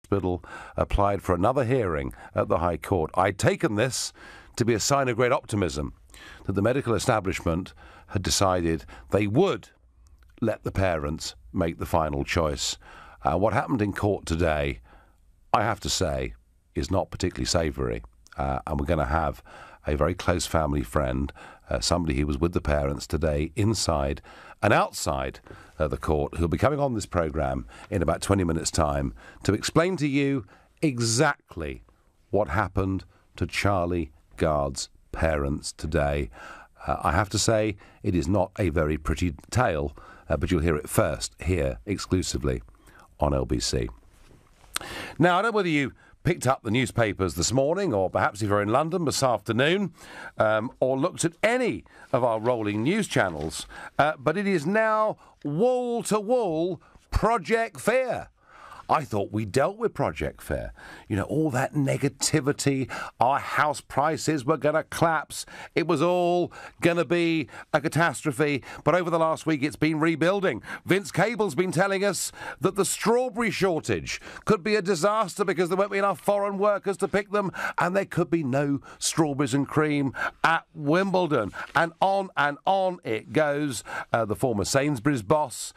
Hospital applied for another hearing at the High Court. I'd taken this to be a sign of great optimism that the medical establishment had decided they would let the parents make the final choice. What happened in court today, I have to say, is not particularly savoury. And we're going to have a very close family friend, somebody who was with the parents today, inside and outside the court, who'll be coming on this programme in about 20 minutes' time to explain to you exactly what happened to Charlie Gard's parents today. I have to say, it is not a very pretty tale, but you'll hear it first here exclusively on LBC. Now, I don't know whether you picked up the newspapers this morning, or perhaps if you're in London this afternoon, or looked at any of our rolling news channels, but it is now wall-to-wall Project Fear. I thought we dealt with Project Fear. You know, all that negativity, our house prices were going to collapse. It was all going to be a catastrophe. But over the last week, it's been rebuilding. Vince Cable's been telling us that the strawberry shortage could be a disaster because there won't be enough foreign workers to pick them, and there could be no strawberries and cream at Wimbledon. And on it goes. The former Sainsbury's boss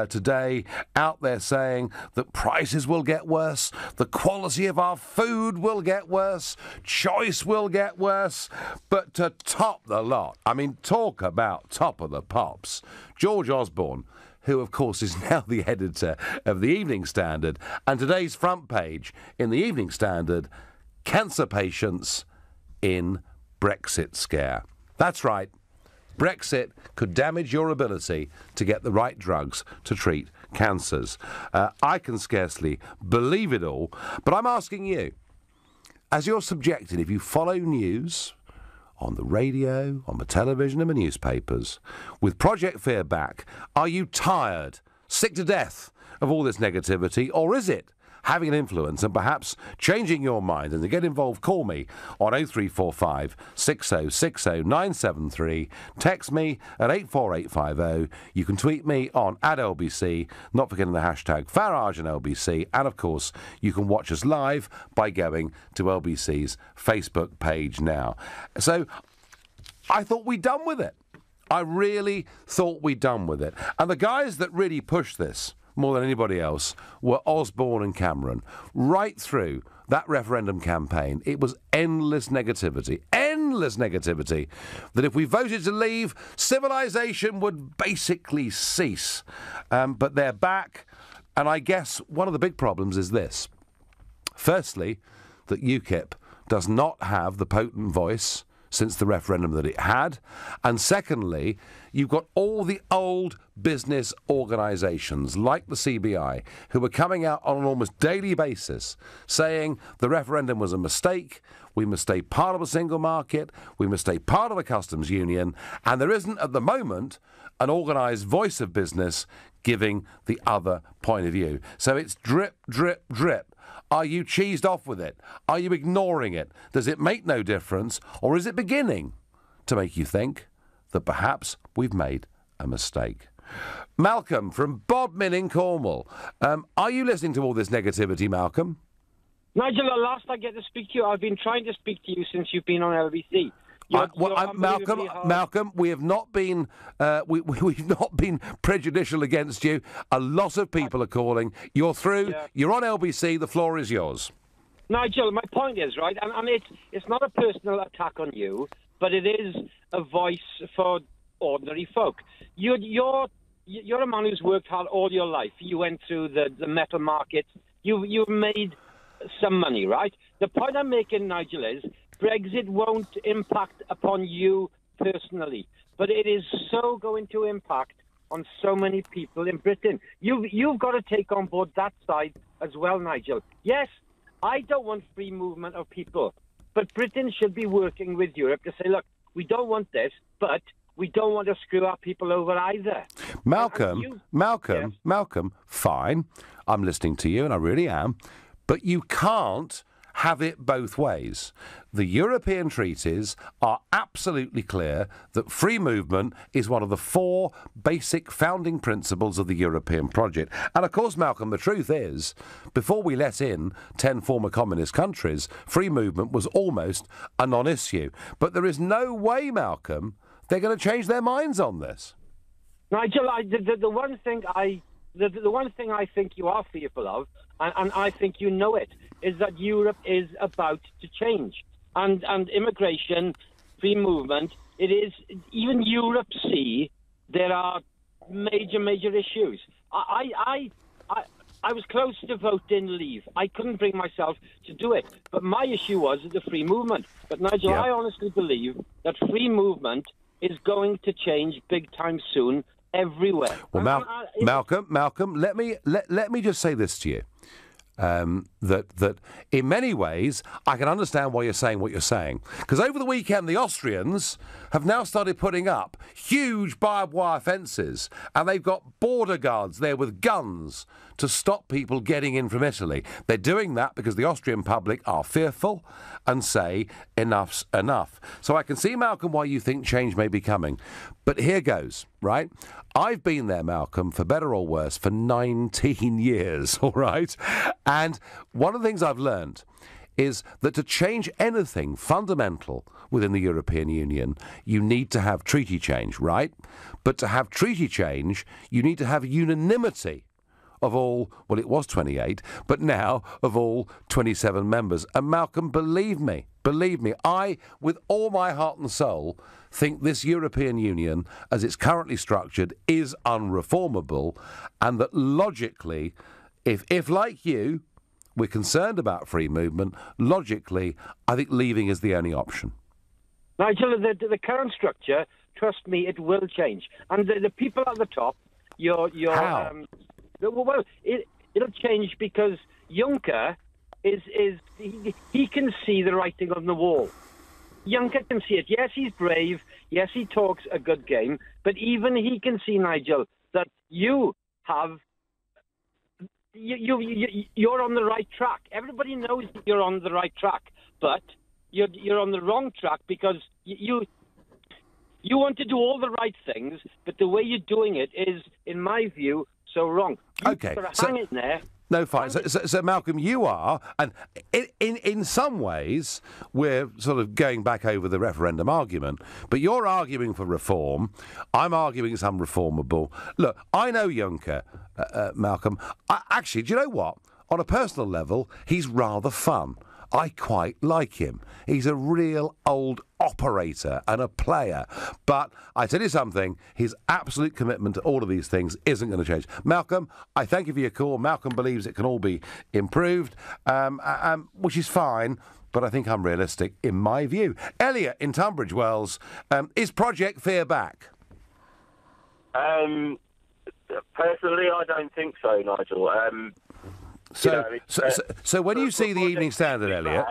today out there saying that prices will get worse, the quality of our food will get worse, choice will get worse. But to top the lot, I mean, talk about top of the pops, George Osborne, who of course is now the editor of the Evening Standard, and today's front page in the Evening Standard, cancer patients in Brexit scare. That's right. Brexit could damage your ability to get the right drugs to treat cancers. I can scarcely believe it all, but I'm asking you, as you're subjected, if you follow news on the radio, on the television and the newspapers, with Project Fear back, are you tired, sick to death of all this negativity, or is it having an influence and perhaps changing your mind? And to get involved, call me on 0345 6060 973. Text me at 84850. You can tweet me on @LBC, not forgetting the hashtag Farage and LBC. And of course, you can watch us live by going to LBC's Facebook page now. So I thought we'd done with it. I really thought we'd done with it. And the guys that really pushed this more than anybody else were Osborne and Cameron. Right through that referendum campaign, it was endless negativity, that if we voted to leave, civilization would basically cease. But they're back, and I guess one of the big problems is this. Firstly, that UKIP does not have the potent voice since the referendum that it had. And secondly, you've got all the old business organisations like the CBI who are coming out on an almost daily basis saying the referendum was a mistake, we must stay part of a single market, we must stay part of a customs union, and there isn't at the moment an organised voice of business giving the other point of view. So it's drip, drip, drip. Are you cheesed off with it? Are you ignoring it? Does it make no difference? Or is it beginning to make you think that perhaps we've made a mistake? Malcolm from Bodmin in Cornwall. Are you listening to all this negativity, Malcolm? Nigel, the last I get to speak to you, I've been trying to speak to you since you've been on LBC. Malcolm, we have not been we've not been prejudicial against you. A lot of people are calling. You're through. Yeah. You're on LBC. The floor is yours. Nigel, my point is, right, and it's not a personal attack on you, but it is a voice for ordinary folk. You're a man who's worked hard all your life. You went through the metal market. You've made some money, right? The point I'm making, Nigel, is Brexit won't impact upon you personally, but it is so going to impact on so many people in Britain. You've got to take on board that side as well, Nigel. Yes, I don't want free movement of people, but Britain should be working with Europe to say, look, we don't want this, but we don't want to screw our people over either. Malcolm, fine. I'm listening to you, and I really am. But you can't have it both ways. The European treaties are absolutely clear that free movement is one of the 4 basic founding principles of the European project. And of course, Malcolm, the truth is, before we let in 10 former communist countries, free movement was almost a non-issue. But there is no way, Malcolm, they're going to change their minds on this. Nigel, the one thing I think you are fearful of, and I think you know it, is that Europe is about to change. And immigration, free movement, it is, even Europe see there are major issues. I was close to voting leave. I couldn't bring myself to do it. But my issue was the free movement. But Nigel, I honestly believe that free movement is going to change big time soon everywhere. Well, Malcolm, let me just say this to you. That in many ways, I can understand why you're saying what you're saying. Because over the weekend, the Austrians have now started putting up huge barbed wire fences, and they've got border guards there with guns to stop people getting in from Italy. They're doing that because the Austrian public are fearful and say enough's enough. So I can see, Malcolm, why you think change may be coming. But here goes, right? I've been there, Malcolm, for better or worse, for 19 years, all right? And one of the things I've learned is that to change anything fundamental within the European Union, you need to have treaty change, right? But to have treaty change, you need to have unanimity of all, well, it was 28, but now of all 27 members. And Malcolm, believe me, I, with all my heart and soul, think this European Union, as it's currently structured, is unreformable, and that logically, if like you, we're concerned about free movement, logically, I think leaving is the only option. Nigel, the current structure, trust me, it will change. And the people at the top, How? Well, it'll change because Juncker he can see the writing on the wall. Juncker can see it. Yes, he's brave. Yes, he talks a good game. But even he can see, Nigel, that you're on the right track. Everybody knows that you're on the right track, but you're on the wrong track because you want to do all the right things, but the way you're doing it is, in my view, so wrong. Okay, hang in there. No, fine. So Malcolm, you are, and in some ways, we're sort of going back over the referendum argument, but you're arguing for reform. I'm arguing it's unreformable. Look, I know Juncker, Malcolm. Actually, do you know what? On a personal level, he's rather fun. I quite like him. He's a real old operator and a player. But I tell you something, his absolute commitment to all of these things isn't going to change. Malcolm, I thank you for your call. Malcolm believes it can all be improved, which is fine, but I think I'm realistic in my view. Elliot in Tunbridge Wells, is Project Fear back? Personally, I don't think so, Nigel. So when you see the Evening Standard, Elliot,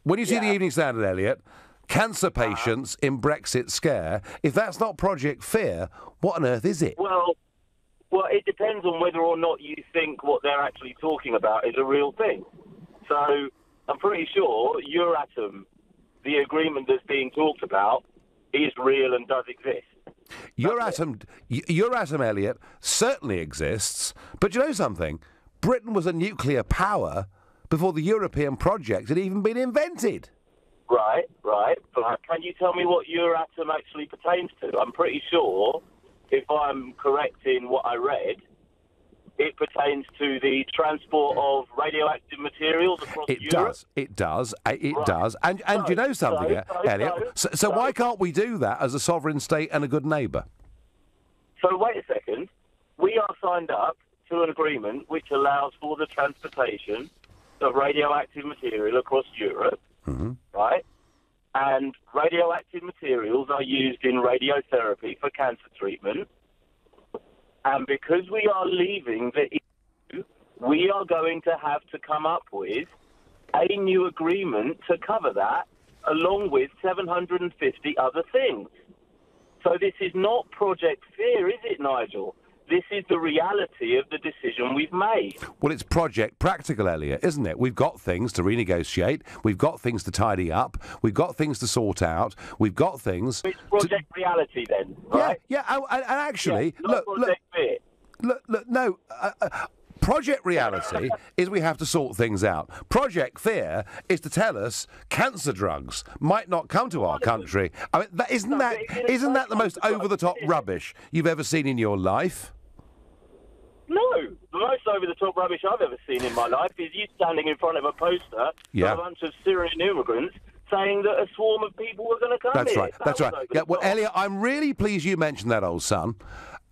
the Evening Standard, Elliot, cancer patients in Brexit scare, if that's not Project Fear, what on earth is it? Well, it depends on whether or not you think what they're actually talking about is a real thing. So I'm pretty sure Euratom, the agreement that's being talked about, is real and does exist. Euratom, Elliot, certainly exists, but you know something? Britain was a nuclear power before the European project had even been invented. Right. But can you tell me what Euratom actually pertains to? I'm pretty sure, if I'm correct in what I read, it pertains to the transport of radioactive materials across Europe. It does. And you know something, Elliot? So why can't we do that as a sovereign state and a good neighbour? So wait a second. We are signed up to an agreement which allows for the transportation of radioactive material across Europe, right? And radioactive materials are used in radiotherapy for cancer treatment. And because we are leaving the EU, we are going to have to come up with a new agreement to cover that, along with 750 other things. So this is not Project Fear, is it, Nigel? This is the reality of the decision we've made. Well, it's project practical, Elliot, isn't it? We've got things to renegotiate. We've got things to tidy up. We've got things to sort out. We've got things... It's project reality then, right? Yeah, and actually... Yeah, no... Project reality is we have to sort things out. Project fear is to tell us cancer drugs might not come to our country. I mean, isn't that the most over-the-top rubbish you've ever seen in your life? No, the most over-the-top rubbish I've ever seen in my life is you standing in front of a poster with a bunch of Syrian immigrants saying that a swarm of people were going to come That's here. right, that's right. Yeah, well, Elliot, I'm really pleased you mentioned that, old son.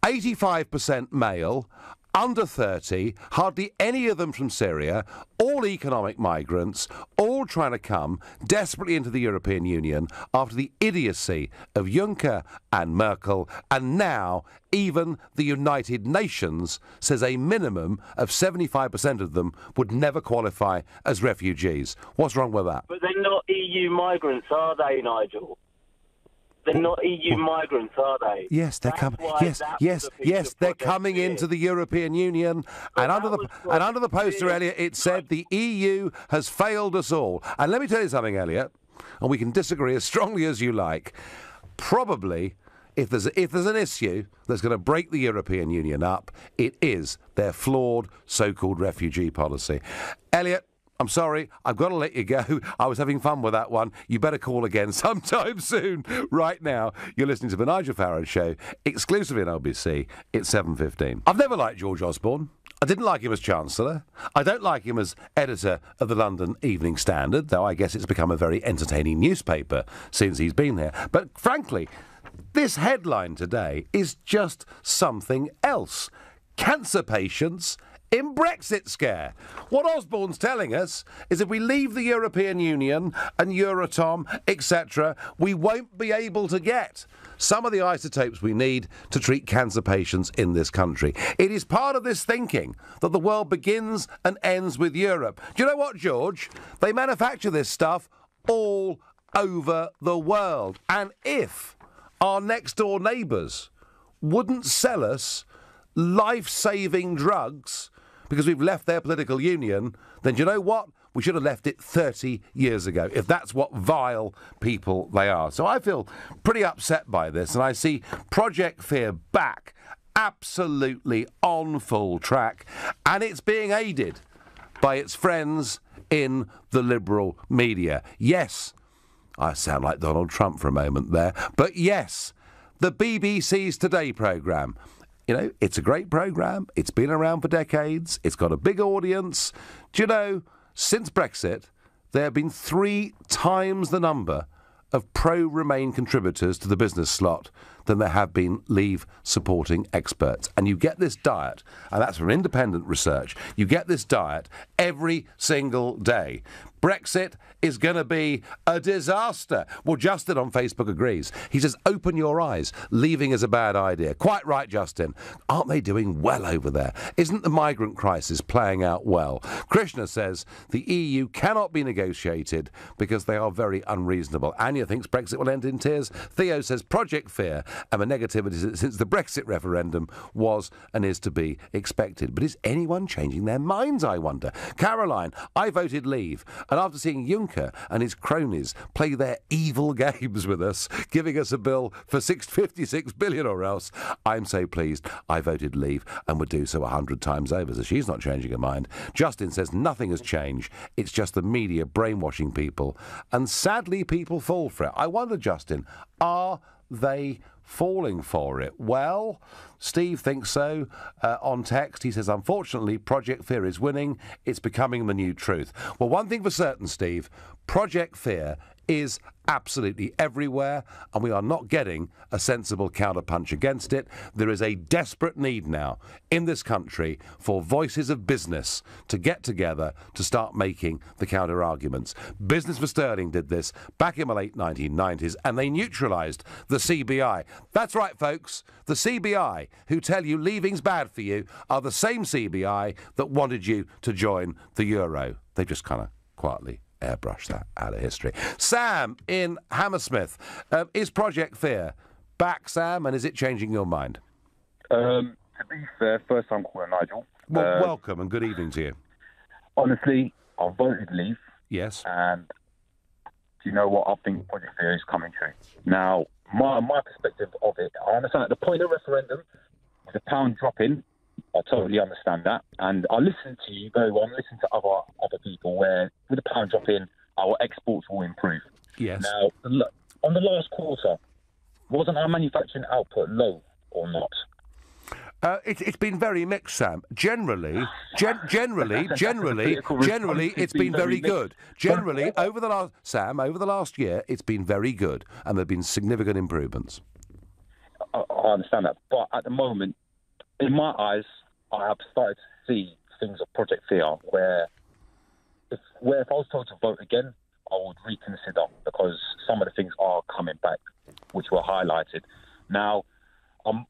85% male, under 30, hardly any of them from Syria, all economic migrants, all trying to come desperately into the European Union after the idiocy of Juncker and Merkel, and now even the United Nations says a minimum of 75% of them would never qualify as refugees. What's wrong with that? But they're not EU migrants, are they, Nigel? They're not EU migrants, are they? Yes, they're coming. Yes, they're coming into the European Union. And under the poster, Elliot, it said the EU has failed us all. And let me tell you something, Elliot, and we can disagree as strongly as you like. Probably, if there's an issue that's going to break the European Union up, it is their flawed so-called refugee policy. Elliot, I'm sorry, I've got to let you go. I was having fun with that one. You better call again sometime soon. Right now, you're listening to the Nigel Farage Show, exclusively on LBC. It's 7:15. I've never liked George Osborne. I didn't like him as Chancellor. I don't like him as editor of the London Evening Standard, though I guess it's become a very entertaining newspaper since he's been here. But frankly, this headline today is just something else. Cancer patients in Brexit scare. What Osborne's telling us is if we leave the European Union and Euratom, etc., we won't be able to get some of the isotopes we need to treat cancer patients in this country. It is part of this thinking that the world begins and ends with Europe. Do you know what, George? They manufacture this stuff all over the world. And if our next-door neighbours wouldn't sell us life-saving drugs because we've left their political union, then do you know what? We should have left it 30 years ago, if that's what vile people they are. So I feel pretty upset by this, and I see Project Fear back, absolutely on full track, and it's being aided by its friends in the liberal media. Yes, I sound like Donald Trump for a moment there, but yes, the BBC's Today programme. You know, it's a great programme. It's been around for decades. It's got a big audience. Do you know, since Brexit, there have been 3 times the number of pro-Remain contributors to the business slot than there have been Leave-supporting experts. And you get this diet, and that's from independent research, you get this diet every single day. Brexit is going to be a disaster. Well, Justin on Facebook agrees. He says, open your eyes. Leaving is a bad idea. Quite right, Justin. Aren't they doing well over there? Isn't the migrant crisis playing out well? Krishna says the EU cannot be negotiated because they are very unreasonable. Anya thinks Brexit will end in tears. Theo says Project Fear and the negativity since the Brexit referendum was and is to be expected. But is anyone changing their minds, I wonder? Caroline, I voted Leave. And after seeing Juncker and his cronies play their evil games with us, giving us a bill for 56 billion or else, I'm so pleased I voted Leave and would do so 100 times over, so she's not changing her mind. Justin says nothing has changed. It's just the media brainwashing people. And sadly, people fall for it. I wonder, Justin, are they falling for it? Well, Steve thinks so. On text, he says, unfortunately, Project Fear is winning. It's becoming the new truth. Well, one thing for certain, Steve, Project Fear is absolutely everywhere, and we are not getting a sensible counterpunch against it. There is a desperate need now in this country for voices of business to get together to start making the counter-arguments. Business for Sterling did this back in the late 1990s, and they neutralised the CBI. That's right, folks. The CBI, who tell you leaving's bad for you, are the same CBI that wanted you to join the euro. They just kind of quietly airbrush that out of history. Sam in Hammersmith. Is Project Fear back, Sam, and is it changing your mind? to be fair, first time calling Nigel. Well, welcome and good evening to you. Honestly, I voted leave. Yes. And do you know what? I think Project Fear is coming true. Now, my perspective of it, I understand at the point of referendum, with the pound dropping, I totally understand that. And I listen to you very well. I listen to other people where, with the pound dropping, our exports will improve. Yes. Now, look, on the last quarter, wasn't our manufacturing output low or not? It's been very mixed, Sam. Generally, it's been very good. Generally, over the last year, it's been very good, and there have been significant improvements. I understand that, but at the moment, in my eyes, I have started to see things of Project Fear, where if I was told to vote again, I would reconsider, because some of the things are coming back, which were highlighted. Now, I'm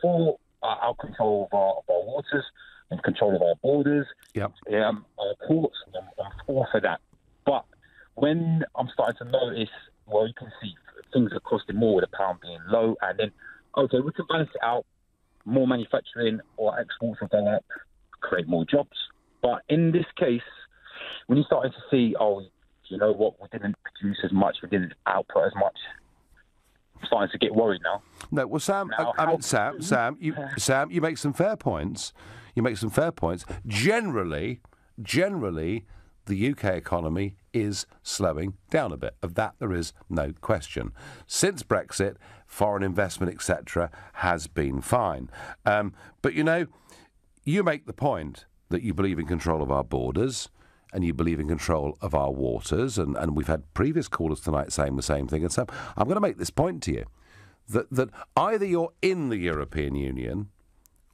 for our control of our waters and control of our borders. Yep. Our ports, I'm all for that. But when I'm starting to notice, well, you can see things are costing more with the pound being low, and then, okay, we can balance it out, more manufacturing or exports will go up, create more jobs. But in this case, when you're starting to see, you know what, we didn't produce as much, we didn't output as much, I'm starting to get worried now. No, well, Sam, Sam, you make some fair points. Generally, the UK economy is slowing down a bit. Of that, there is no question. Since Brexit, foreign investment, etc., has been fine. But, you make the point that you believe in control of our borders and you believe in control of our waters, and we've had previous callers tonight saying the same thing. And so I'm going to make this point to you, that either you're in the European Union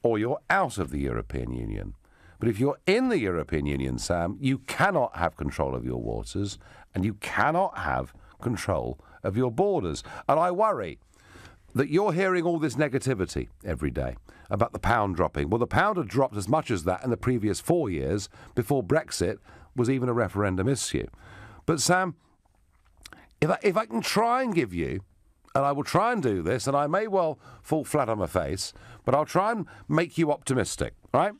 or you're out of the European Union. But if you're in the European Union, Sam, you cannot have control of your waters and you cannot have control of your borders. And I worry that you're hearing all this negativity every day about the pound dropping. Well, the pound had dropped as much as that in the previous 4 years before Brexit was even a referendum issue. But, Sam, if I can try and give you, and I will try and do this, and I may well fall flat on my face, but I'll try and make you optimistic, right?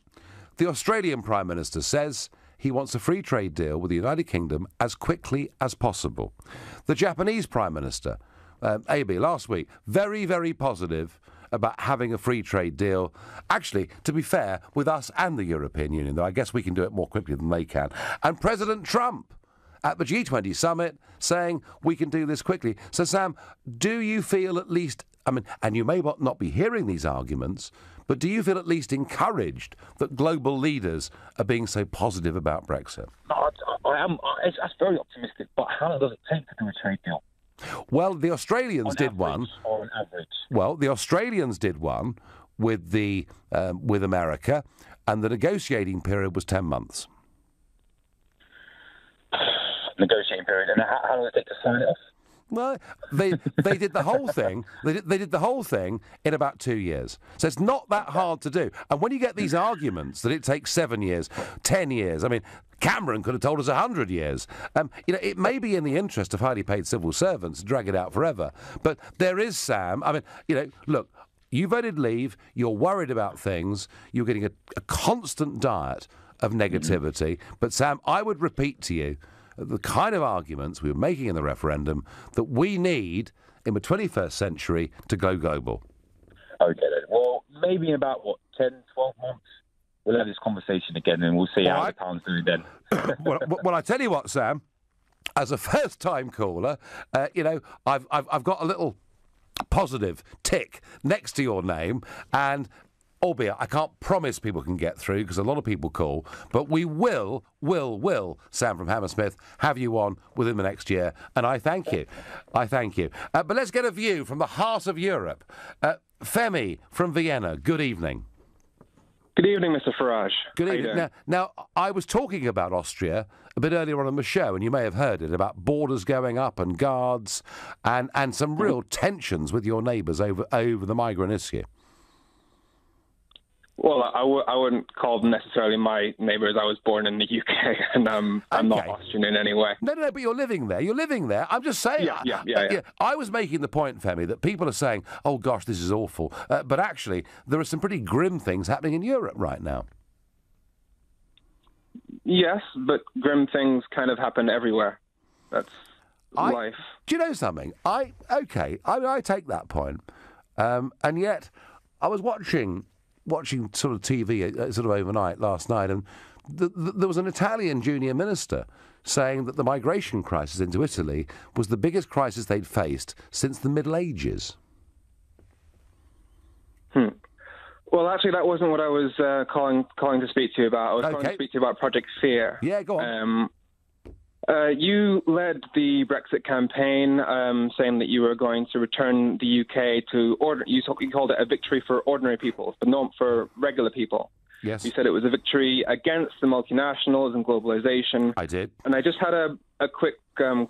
The Australian Prime Minister says he wants a free trade deal with the United Kingdom as quickly as possible. The Japanese Prime Minister, Abe, last week, very, very positive about having a free trade deal. Actually, to be fair, with us and the European Union, though I guess we can do it more quickly than they can. And President Trump at the G20 summit saying we can do this quickly. So, Sam, do you feel at least, and you may not be hearing these arguments, but do you feel at least encouraged that global leaders are being so positive about Brexit? No, I am. That's very optimistic, but how long does it take to do a trade deal? Well, the Australians did one. On average. Well, the Australians did one with America, and the negotiating period was 10 months. Negotiating period, and how long did it take to sign it off? Well, they did the whole thing. They did the whole thing in about 2 years. So it's not that hard to do. And when you get these arguments that it takes 7 years, 10 years, Cameron could have told us 100 years. It may be in the interest of highly paid civil servants to drag it out forever. But there is, Sam, look, you voted leave, you're worried about things, you're getting a constant diet of negativity. But, Sam, I would repeat to you the kind of arguments we were making in the referendum that we need in the 21st century to go global. Okay, then. Well, maybe in about, 10, 12 months, we'll have this conversation again and we'll see how the pound's doing then. well, I tell you what, Sam, as a first-time caller, I've got a little positive tick next to your name, and albeit I can't promise people can get through because a lot of people call, but we will, Sam from Hammersmith, have you on within the next year, and I thank you. But let's get a view from the heart of Europe. Femi from Vienna, good evening. Good evening, Mr. Farage. Good evening. Now, I was talking about Austria a bit earlier on in the show, and you may have heard it, about borders going up and guards and some real tensions with your neighbours over the migrant issue. Well, I wouldn't call them necessarily my neighbours. I was born in the UK, and I'm not Austrian in any way. No, but you're living there. You're living there. I'm just saying. Yeah. I was making the point, Femi, that people are saying, oh, gosh, this is awful. But actually, there are some pretty grim things happening in Europe right now. Yes, but grim things kind of happen everywhere. That's life. Do you know something? I take that point. And yet, I was watching sort of TV sort of overnight last night, and there was an Italian junior minister saying that the migration crisis into Italy was the biggest crisis they'd faced since the Middle Ages. Well, actually, that wasn't what I was calling to speak to you about. I was calling to speak to you about Project Fear. Yeah, go on. You led the Brexit campaign, saying that you were going to return the UK to order. You called it a victory for ordinary people, but not for regular people. Yes. You said it was a victory against the multinationals and globalization. I did. And I just had a quick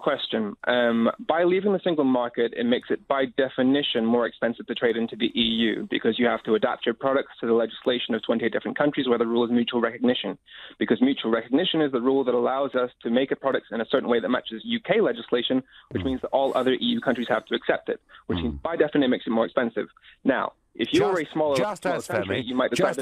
question. By leaving the single market, it makes it by definition more expensive to trade into the EU because you have to adapt your products to the legislation of 28 different countries where the rule is mutual recognition. Because mutual recognition is the rule that allows us to make a product in a certain way that matches UK legislation, which means that all other EU countries have to accept it, which means by definition makes it more expensive. Now, if you're a smaller country, you might decide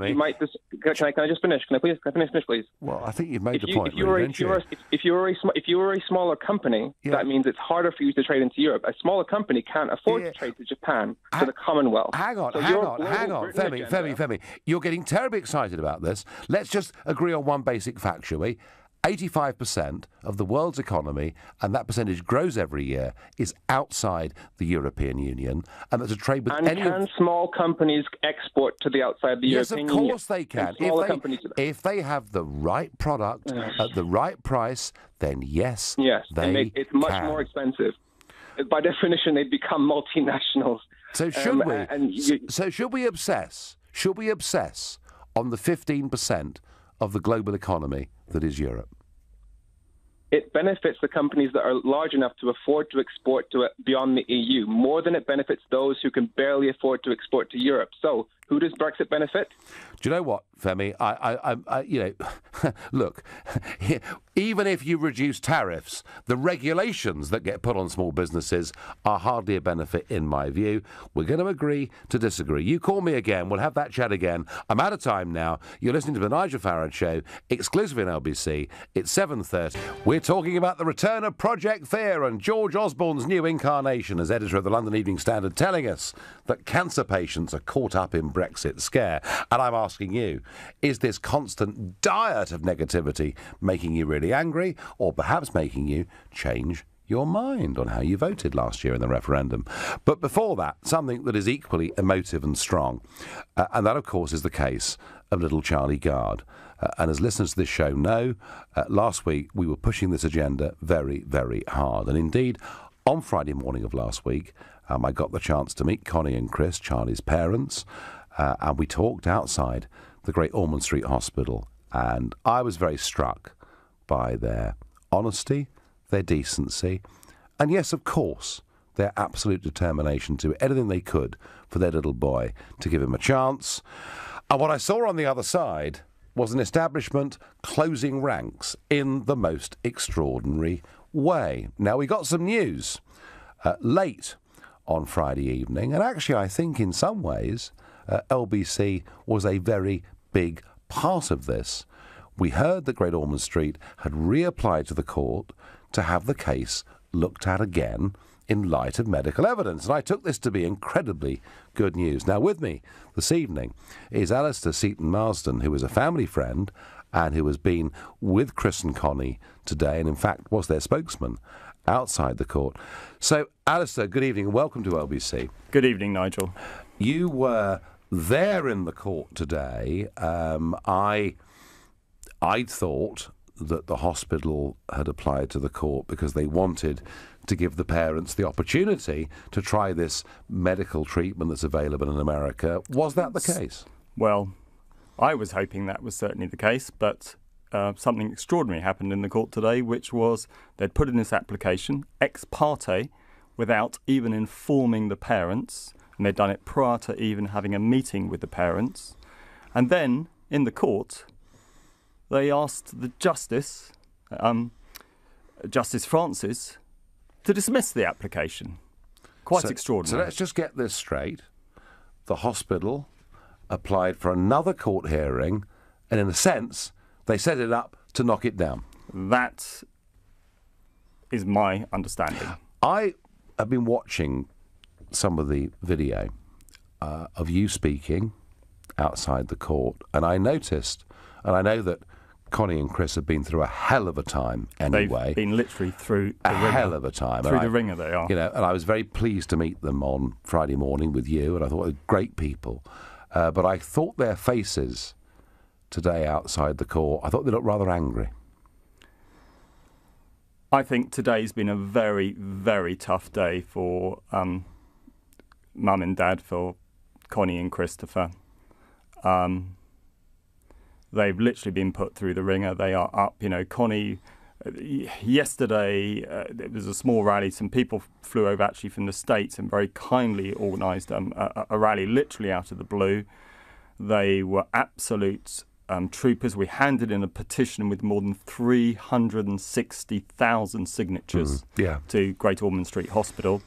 you might can I just finish? Can I finish, please? Well, I think you've made the point. If you're a smaller company, that means it's harder for you to trade into Europe. A smaller company can't afford to trade to Japan, to the Commonwealth. Hang on, Femi. You're getting terribly excited about this. Let's just agree on one basic fact, shall we? 85% of the world's economy, and that percentage grows every year, is outside the European Union, and that's a trade with any... And can small companies export to the outside the European Union? Yes, of course they can. If they have the right product at the right price, then yes, they it's much more expensive. By definition, they become multinationals. So should we obsess? Should we obsess on the 15% of the global economy that is Europe? It benefits the companies that are large enough to afford to export to it beyond the EU more than it benefits those who can barely afford to export to Europe. So who does Brexit benefit? Do you know what, Femi? Look, even if you reduce tariffs, the regulations that get put on small businesses are hardly a benefit in my view. We're going to agree to disagree. You call me again. We'll have that chat again. I'm out of time now. You're listening to the Nigel Farage Show, exclusive in LBC. It's 7:30. We're talking about the return of Project Fear and George Osborne's new incarnation as editor of the London Evening Standard, telling us that cancer patients are caught up in Brexit scare. And I'm asking you, is this constant diet of negativity making you really angry, or perhaps making you change your mind on how you voted last year in the referendum? But before that, something that is equally emotive and strong, and that, of course, is the case of little Charlie Gard. And as listeners to this show know, last week we were pushing this agenda very, very hard. And indeed, on Friday morning of last week, I got the chance to meet Connie and Chris, Charlie's parents, and we talked outside the Great Ormond Street Hospital. And I was very struck by their honesty, their decency, and yes, of course, their absolute determination to do anything they could for their little boy, to give him a chance. And what I saw on the other side was an establishment closing ranks in the most extraordinary way. Now, we got some news late on Friday evening, and actually I think in some ways LBC was a very big part of this. We heard that Great Ormond Street had reapplied to the court to have the case looked at again in light of medical evidence. And I took this to be incredibly good news. Now, with me this evening is Alistair Seaton-Marsden, who is a family friend and who has been with Chris and Connie today, and in fact was their spokesman outside the court. So, Alistair, good evening and welcome to LBC. Good evening, Nigel. You were there in the court today. I thought that the hospital had applied to the court because they wanted to give the parents the opportunity to try this medical treatment that's available in America. Was that the case? Well, I was hoping that was certainly the case, but something extraordinary happened in the court today, which was they'd put in this application ex parte without even informing the parents, and they'd done it prior to even having a meeting with the parents. And then, in the court, they asked the Justice Francis, to dismiss the application. Quite extraordinary. So let's just get this straight. The hospital applied for another court hearing, and in a sense, they set it up to knock it down. That is my understanding. I have been watching some of the video of you speaking outside the court, and I noticed, and I know that Connie and Chris have been through a hell of a time anyway. They've been literally through the ringer. Hell of a time. Through the ringer they are. You know, and I was very pleased to meet them on Friday morning with you, and I thought they were great people. But I thought their faces today outside the court, I thought they looked rather angry. I think today's been a very, very tough day for Mum and Dad, for Connie and Christopher. They've literally been put through the ringer. They are up. You know, Connie, yesterday, there was a small rally. Some people flew over actually from the States and very kindly organised a rally literally out of the blue. They were absolute troopers. We handed in a petition with more than 360,000 signatures to Great Ormond Street Hospital.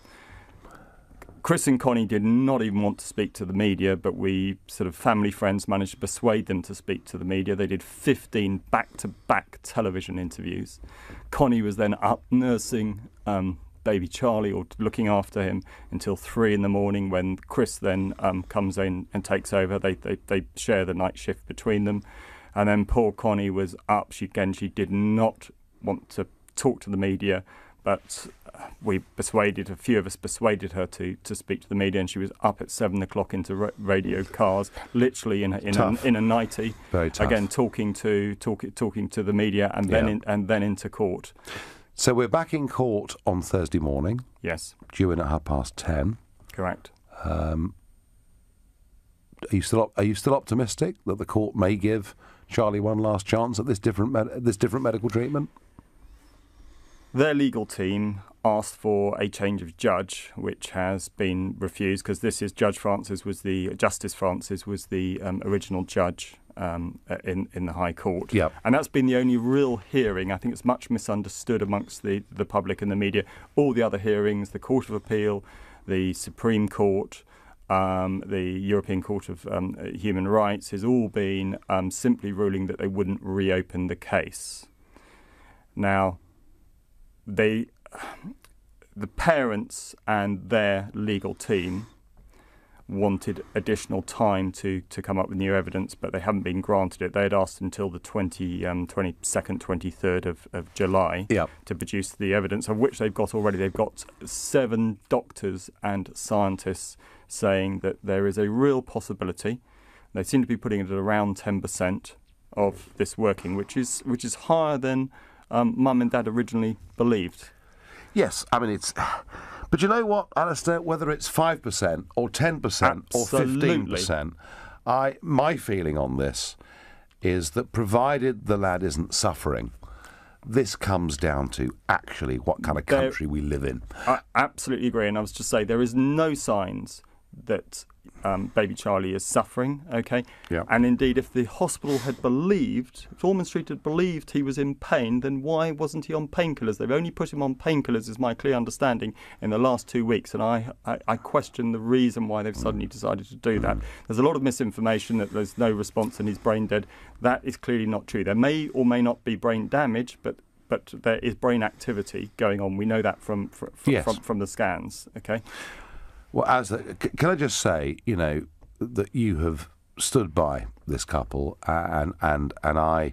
Chris and Connie did not even want to speak to the media, but we sort of family friends managed to persuade them to speak to the media. They did 15 back-to-back television interviews. Connie was then up nursing baby Charlie, or looking after him, until 3 in the morning, when Chris then comes in and takes over. They share the night shift between them. And then poor Connie was up. She did not want to talk to the media, but a few of us persuaded her to speak to the media, and she was up at 7 o'clock into radio cars, literally in a nightie. Very tough. Again, talking to the media, and then into court. So we're back in court on Thursday morning. Yes. Due in at 10:30. Correct. Are you still optimistic that the court may give Charlie one last chance at this different medical treatment? Their legal team asked for a change of judge, which has been refused, because Justice Francis was the original judge in the High Court. Yep. And that's been the only real hearing. I think it's much misunderstood amongst the public and the media. All the other hearings, the Court of Appeal, the Supreme Court, the European Court of Human Rights, has all been simply ruling that they wouldn't reopen the case. Now, the parents and their legal team wanted additional time to come up with new evidence, but they haven't been granted it. They had asked until the 22nd, 23rd of July to produce the evidence, of which they've got already. They've got 7 doctors and scientists saying that there is a real possibility. They seem to be putting it at around 10% of this working, which is higher than Mum and Dad originally believed. Yes, I mean it's. But you know what, Alistair? Whether it's 5% or 10% or 15%, my feeling on this is that provided the lad isn't suffering, this comes down to actually what kind of country we live in. I absolutely agree, and I was just say there is no signs that baby Charlie is suffering, okay? Yeah. And indeed, if the hospital had believed, if Ormond Street had believed he was in pain, then why wasn't he on painkillers? They've only put him on painkillers, is my clear understanding, in the last 2 weeks, and I question the reason why they've suddenly decided to do that. There's a lot of misinformation that there's no response and he's brain dead. That is clearly not true. There may or may not be brain damage, but there is brain activity going on. We know that from the scans, okay? Well, can I just say, that you have stood by this couple, and I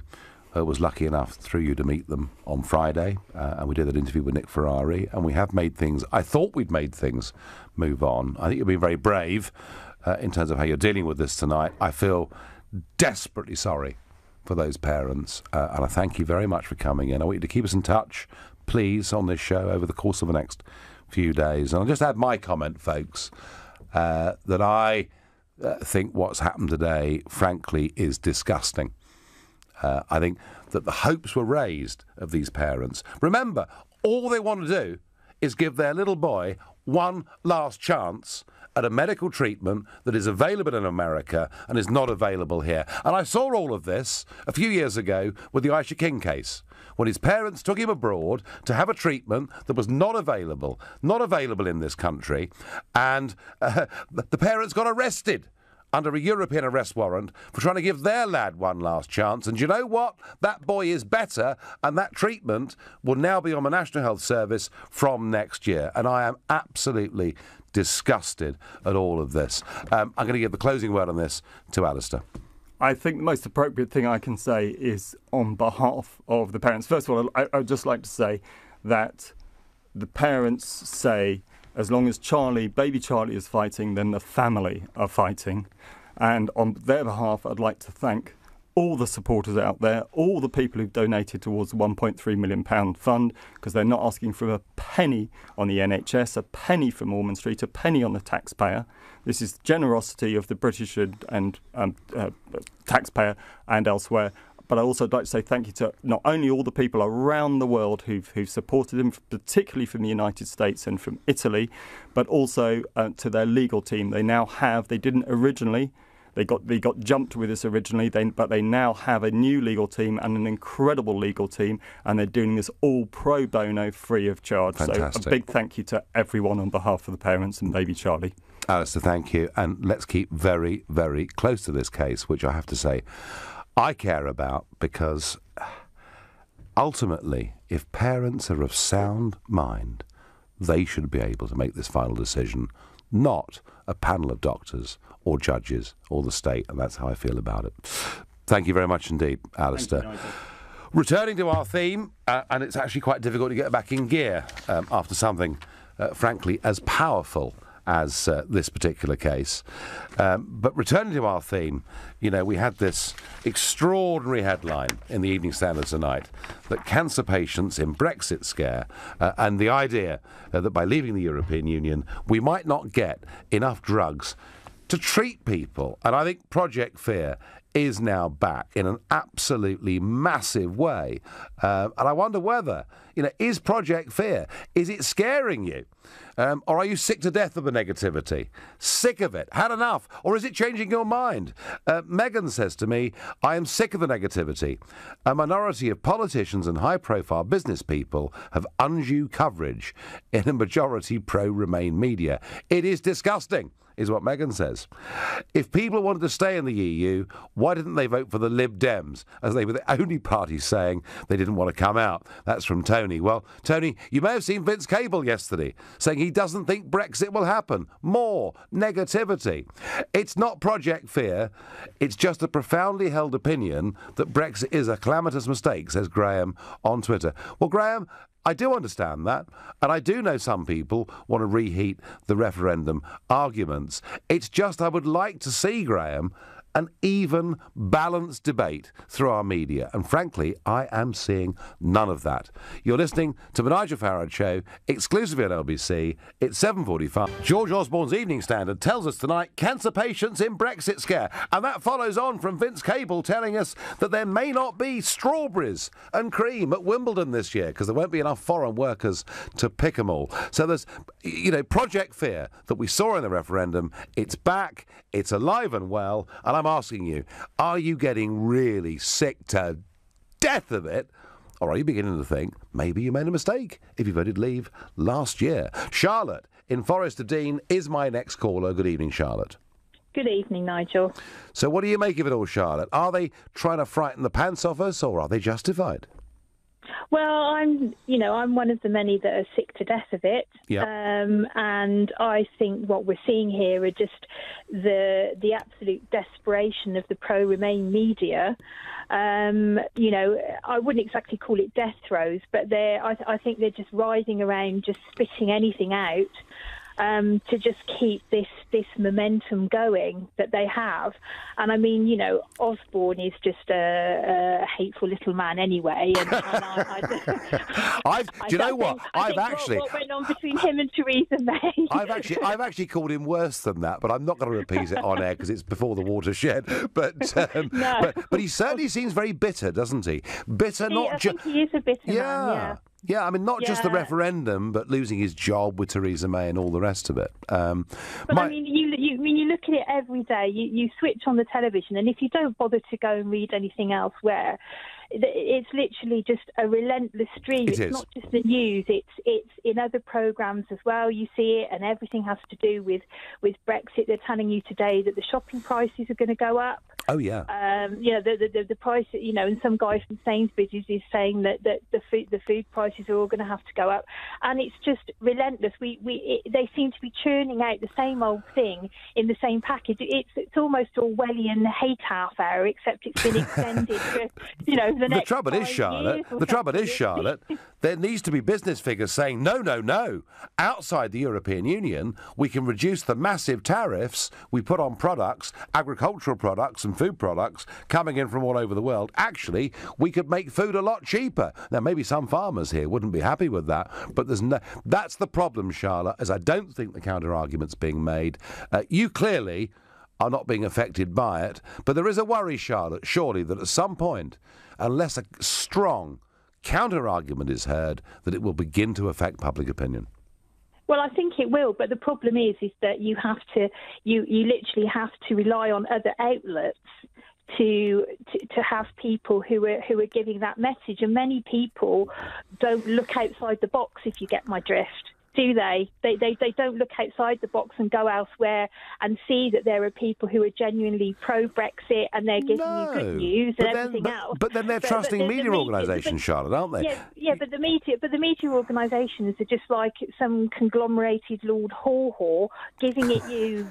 was lucky enough through you to meet them on Friday, and we did that interview with Nick Ferrari, and we have made things. I thought we'd made things move on. I think you've been very brave in terms of how you're dealing with this tonight. I feel desperately sorry for those parents, and I thank you very much for coming in. I want you to keep us in touch, please, on this show over the course of the next few days. And I'll just add my comment, folks, that I think what's happened today, frankly, is disgusting. I think that the hopes were raised of these parents. Remember, all they want to do is give their little boy one last chance at a medical treatment that is available in America and is not available here. And I saw all of this a few years ago with the Aisha King case, when his parents took him abroad to have a treatment that was not available in this country, and the parents got arrested under a European arrest warrant for trying to give their lad one last chance. And you know what? That boy is better, and that treatment will now be on the National Health Service from next year. And I am absolutely disgusted at all of this. I'm going to give the closing word on this to Alistair. I think the most appropriate thing I can say is on behalf of the parents. First of all, I'd just like to say that the parents say, as long as baby Charlie is fighting, then the family are fighting. And on their behalf, I'd like to thank all the supporters out there, all the people who've donated towards the £1.3 million fund, because they're not asking for a penny on the NHS, a penny from Ormond Street, a penny on the taxpayer. This is generosity of the British and taxpayer and elsewhere. But I also like to say thank you to not only all the people around the world who've supported him, particularly from the United States and from Italy, but also to their legal team. They didn't originally. They got jumped with this originally, but they now have a new legal team and an incredible legal team, and they're doing this all pro bono, free of charge. Fantastic. So a big thank you to everyone on behalf of the parents and baby Charlie. Alistair, thank you. And let's keep very, very close to this case, which I have to say I care about, because ultimately, if parents are of sound mind, they should be able to make this final decision, not a panel of doctors or judges or the state, and that's how I feel about it. Thank you very much indeed, Alistair. Thank you, Nigel. Returning to our theme, and it's actually quite difficult to get back in gear after something, frankly, as powerful as this particular case. But returning to our theme, we had this extraordinary headline in the Evening Standard tonight that cancer patients in Brexit scare, and the idea that by leaving the European Union we might not get enough drugs to treat people. And I think Project Fear is now back in an absolutely massive way. And I wonder whether, is Project Fear, is it scaring you? Or are you sick to death of the negativity? Sick of it? Had enough? Or is it changing your mind? Megan says to me, I am sick of the negativity. A minority of politicians and high-profile business people have undue coverage in a majority pro-Remain media. It is disgusting, is what Megan says. If people wanted to stay in the EU, why didn't they vote for the Lib Dems, as they were the only party saying they didn't want to come out? That's from Tony. Well, Tony, you may have seen Vince Cable yesterday saying he doesn't think Brexit will happen. More negativity. It's not Project Fear. It's just a profoundly held opinion that Brexit is a calamitous mistake, says Graham on Twitter. Well, Graham, I do understand that, and I do know some people want to reheat the referendum arguments. It's just I would like to see, Graham, an even, balanced debate through our media. And frankly, I am seeing none of that. You're listening to the Nigel Farage Show, exclusively on LBC. It's 7:45. George Osborne's Evening Standard tells us tonight, cancer patients in Brexit scare. And that follows on from Vince Cable telling us that there may not be strawberries and cream at Wimbledon this year because there won't be enough foreign workers to pick them all. So there's, Project Fear that we saw in the referendum. It's back. It's alive and well. And I'm asking you, are you getting really sick to death of it? Or are you beginning to think maybe you made a mistake if you voted Leave last year? Charlotte in Forest of Dean is my next caller. Good evening, Charlotte. Good evening, Nigel. So what do you make of it all, Charlotte? Are they trying to frighten the pants off us, or are they justified? Well, I'm one of the many that are sick to death of it. Yep. And I think what we're seeing here are just the absolute desperation of the pro-Remain media. I wouldn't exactly call it death throes, but I think they're just writhing around, just spitting anything out. To just keep this momentum going that they have. And I mean, Osborne is just a hateful little man anyway. And what went on between him and Theresa May? I've actually called him worse than that, but I'm not going to repeat it on air because it's before the watershed. But no. but he certainly seems very bitter, doesn't he? Bitter, I think he is a bitter man, yeah. Yeah, I mean, not just the referendum, but losing his job with Theresa May and all the rest of it. But I mean, you look at it every day. You switch on the television, and if you don't bother to go and read anything elsewhere, it's literally just a relentless stream. It's not just the news; it's in other programmes as well. You see it, and everything has to do with Brexit. They're telling you today that the shopping prices are going to go up. Oh yeah. The price. And some guy from Sainsbury's is saying that the food prices are all going to have to go up, and it's just relentless. They seem to be churning out the same old thing in the same package. It's almost Orwellian hate half hour, except it's been extended for the next trouble is, Charlotte, there needs to be business figures saying no. Outside the European Union, we can reduce the massive tariffs we put on products, agricultural products and food products coming in from all over the world. Actually, we could make food a lot cheaper. Now, maybe some farmers here wouldn't be happy with that, but that's the problem, Charlotte, as I don't think the counter-argument's being made. You clearly are not being affected by it, but there is a worry, Charlotte, surely, that at some point, unless a strong counter-argument is heard, that it will begin to affect public opinion. Well, I think it will, but the problem is that you literally have to rely on other outlets to have people who are giving that message, and many people don't look outside the box, if you get my drift. Do they? They don't look outside the box and go elsewhere and see that there are people who are genuinely pro-Brexit and they're giving you good news and everything else. But then they're trusting media organisations, Charlotte, aren't they? Yeah, but the media organisations are just like some conglomerated Lord Haw-Haw giving it you.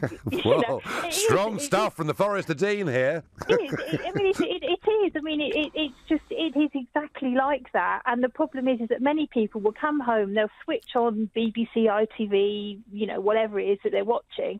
Strong stuff from the Forest of Dean here. It is. I mean, it is exactly like that. And the problem is that many people will come home, they'll switch on BBC, ITV, whatever it is that they're watching,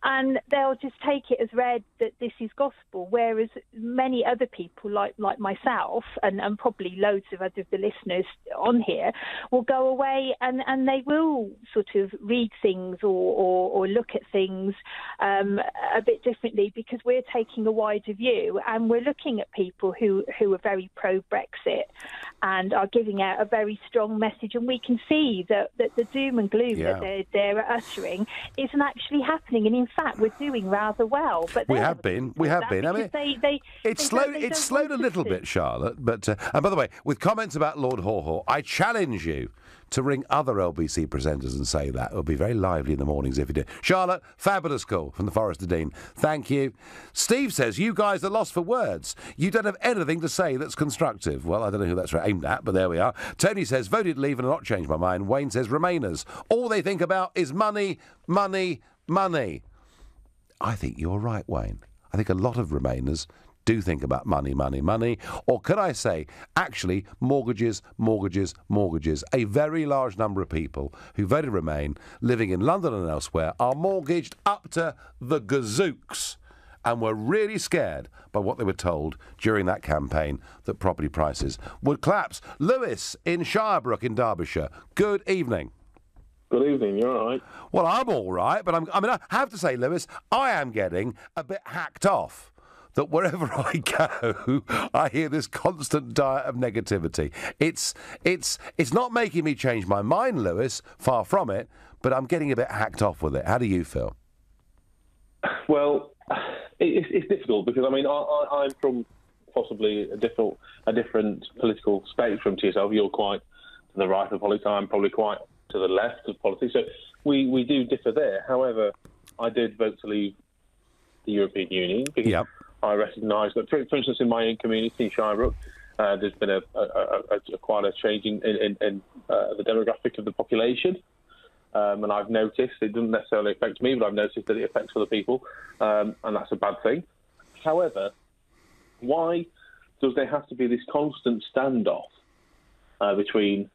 and they'll just take it as read that this is gospel, whereas many other people like myself and probably loads of other of the listeners on here will go away and they will sort of read things or look at things a bit differently, because we're taking a wider view and we're looking at people who are very pro-Brexit and are giving out a very strong message, and we can see that the doom and gloom that they're uttering isn't actually happening, and in fact we're doing rather well. But we have been. I mean, it's slowed a little bit, Charlotte. But and by the way, with comments about Lord Haw-Haw, I challenge you to ring other LBC presenters and say that. It would be very lively in the mornings if you did. Charlotte, fabulous call from the Forest of Dean. Thank you. Steve says, you guys are lost for words. You don't have anything to say that's constructive. Well, I don't know who that's aimed at, but there we are. Tony says, voted Leave and not changed my mind. Wayne says, Remainers. All they think about is money, money, money. I think you're right, Wayne. I think a lot of Remainers do think about money, money, money. Or could I say, actually, mortgages, mortgages, mortgages. A very large number of people who voted Remain, living in London and elsewhere, are mortgaged up to the gazooks and were really scared by what they were told during that campaign that property prices would collapse. Lewis in Shirebrook in Derbyshire, good evening. Good evening, you all right? Well, I'm all right, but I have to say, Lewis, I am getting a bit hacked off that wherever I go, I hear this constant diet of negativity. It's not making me change my mind, Lewis, far from it, but I'm getting a bit hacked off with it. How do you feel? Well, it's difficult because, I mean, I'm from possibly a different political spectrum to yourself. You're quite to the right of politics. I'm probably quite to the left of politics. So we do differ there. However, I did vote to leave the European Union because I recognise that, for instance, in my own community, Shirebrook, there's been quite a change in the demographic of the population. And I've noticed, it doesn't necessarily affect me, but I've noticed that it affects other people, and that's a bad thing. However, why does there have to be this constant standoff between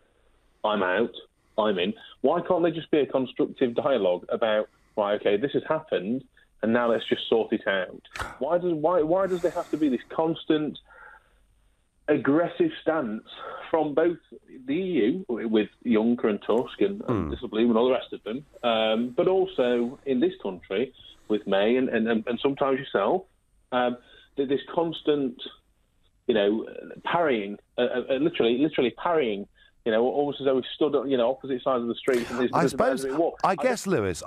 I'm out, I'm in? Why can't there just be a constructive dialogue about, right, okay, this has happened, and now let's just sort it out? Why does there have to be this constant aggressive stance from both the EU with Juncker and Tusk and Disselblum and all the rest of them, but also in this country with May and sometimes yourself? This constant, parrying, literally parrying almost as though we stood on, opposite sides of the street. And I guess, Lewis,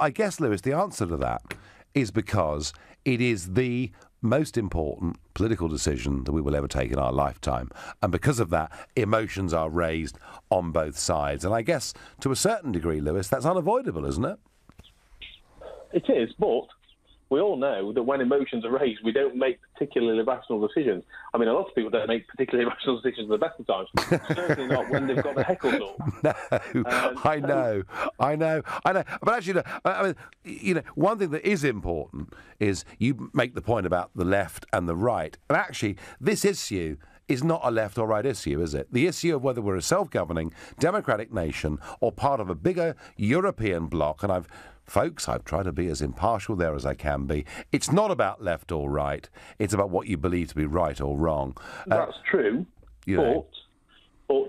the answer to that is because it is the most important political decision that we will ever take in our lifetime. And because of that, emotions are raised on both sides. And I guess, to a certain degree, Lewis, that's unavoidable, isn't it? It is, but we all know that when emotions are raised, we don't make particularly rational decisions. I mean, a lot of people don't make particularly rational decisions at the best of times. Certainly not when they've got the heckles up. No, I know. But actually, one thing that is important is you make the point about the left and the right. And actually, this issue is not a left or right issue, is it? The issue of whether we're a self-governing democratic nation or part of a bigger European bloc, and I've tried to be as impartial there as I can be. It's not about left or right. It's about what you believe to be right or wrong. That's true. But I'm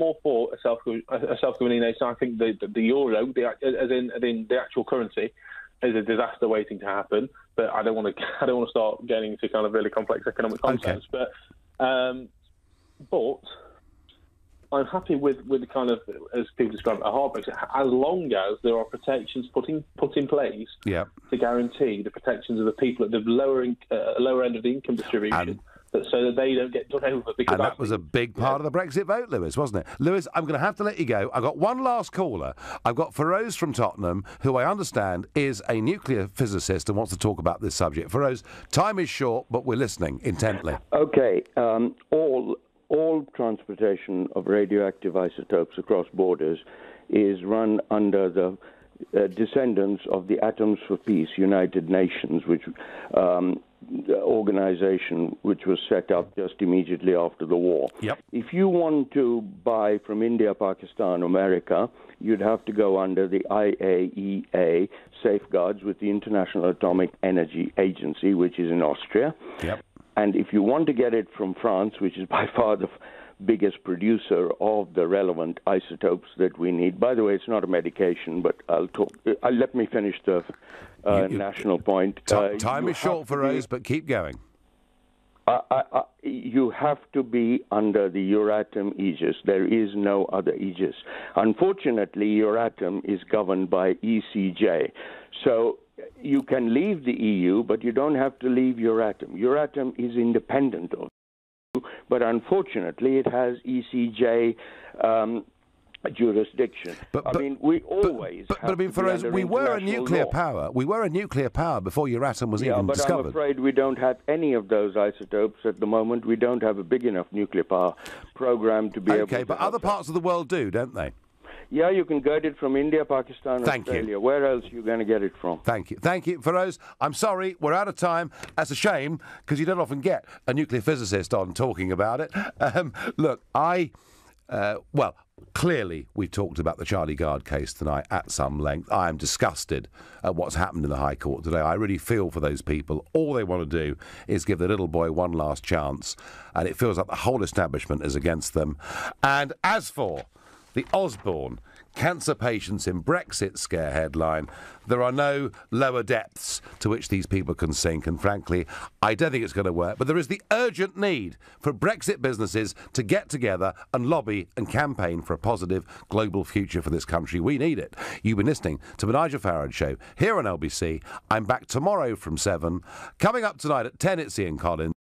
all for a self-governing nation. I think the euro, as in the actual currency, is a disaster waiting to happen. But I don't want to start getting into kind of really complex economic concepts. Okay. But I'm happy with the kind of, as people describe it, a hard Brexit, as long as there are protections put in place to guarantee the protections of the people at the lower end of the income distribution, so that they don't get done over. And that was a big part of the Brexit vote, Lewis, wasn't it? Lewis, I'm going to have to let you go. I've got one last caller. I've got Feroz from Tottenham, who I understand is a nuclear physicist and wants to talk about this subject. Feroz, time is short, but we're listening intently. Okay, all transportation of radioactive isotopes across borders is run under the descendants of the Atoms for Peace United Nations, which organization which was set up just immediately after the war. Yep. If you want to buy from India, Pakistan, America, you'd have to go under the IAEA safeguards with the International Atomic Energy Agency, which is in Austria. Yep. And if you want to get it from France, which is by far the biggest producer of the relevant isotopes that we need. By the way, it's not a medication, but let me finish the national point. Time is short for us, but keep going. You have to be under the Euratom aegis. There is no other aegis. Unfortunately, Euratom is governed by ECJ. So you can leave the EU, but you don't have to leave Euratom. Euratom is independent of the EU, but unfortunately it has ECJ jurisdiction. We always. But I mean, Feroz, we were a nuclear power. We were a nuclear power before Euratom was even discovered. I'm afraid we don't have any of those isotopes at the moment. We don't have a big enough nuclear power program to be able to. Okay, but other parts of the world do, don't they? Yeah, you can get it from India, Pakistan, Australia. Where else are you going to get it from? Thank you. Thank you, Feroz. I'm sorry, we're out of time. That's a shame, because you don't often get a nuclear physicist on talking about it. Look, clearly we've talked about the Charlie Gard case tonight at some length. I am disgusted at what's happened in the High Court today. I really feel for those people. All they want to do is give the little boy one last chance, and it feels like the whole establishment is against them. And as for the Osborne cancer patients in Brexit scare headline, there are no lower depths to which these people can sink, and frankly, I don't think it's going to work. But there is the urgent need for Brexit businesses to get together and lobby and campaign for a positive global future for this country. We need it. You've been listening to the Nigel Farage Show here on LBC. I'm back tomorrow from 7. Coming up tonight at 10, it's Ian Collins.